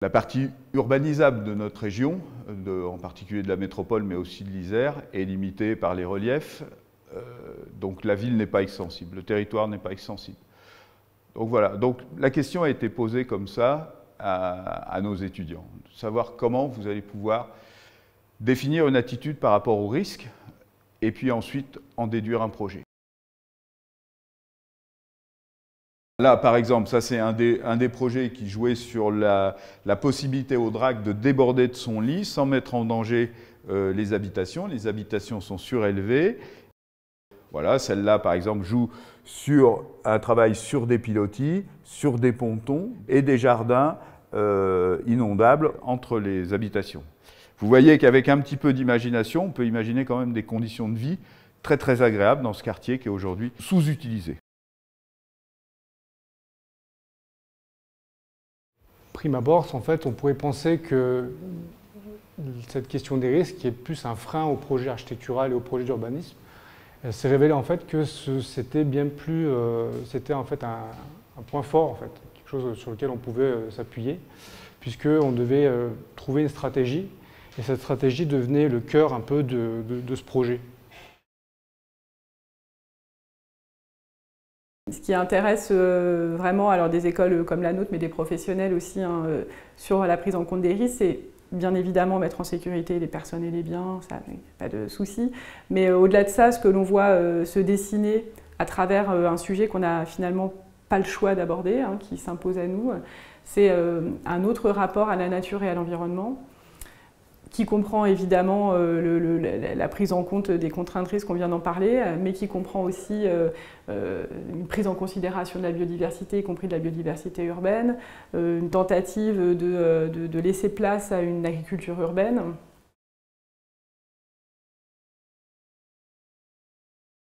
La partie urbanisable de notre région, en particulier de la métropole, mais aussi de l'Isère, est limitée par les reliefs. Donc la ville n'est pas extensible, le territoire n'est pas extensible. Donc voilà, donc la question a été posée comme ça à nos étudiants, de savoir comment vous allez pouvoir définir une attitude par rapport au risque et puis ensuite en déduire un projet. Là, par exemple, ça c'est un des projets qui jouait sur la possibilité au drac de déborder de son lit sans mettre en danger les habitations. Les habitations sont surélevées. Voilà, celle-là, par exemple, joue sur un travail sur des pilotis, sur des pontons et des jardins inondables entre les habitations. Vous voyez qu'avec un petit peu d'imagination, on peut imaginer quand même des conditions de vie très très agréables dans ce quartier qui est aujourd'hui sous-utilisé. Prime abord, en fait, on pourrait penser que cette question des risques, qui est plus un frein au projet architectural et au projet d'urbanisme, s'est révélé en fait que c'était bien plus, c'était en fait un point fort en fait, quelque chose sur lequel on pouvait s'appuyer, puisqu'on devait trouver une stratégie, et cette stratégie devenait le cœur un peu de ce projet. Ce qui intéresse vraiment alors des écoles comme la nôtre, mais des professionnels aussi sur la prise en compte des risques, c'est bien évidemment mettre en sécurité les personnes et les biens, ça, pas de souci. Mais au-delà de ça, ce que l'on voit se dessiner à travers un sujet qu'on n'a finalement pas le choix d'aborder, qui s'impose à nous, c'est un autre rapport à la nature et à l'environnement, qui comprend évidemment la prise en compte des contraintes risques, on vient d'en parler, mais qui comprend aussi une prise en considération de la biodiversité, y compris de la biodiversité urbaine, une tentative de laisser place à une agriculture urbaine.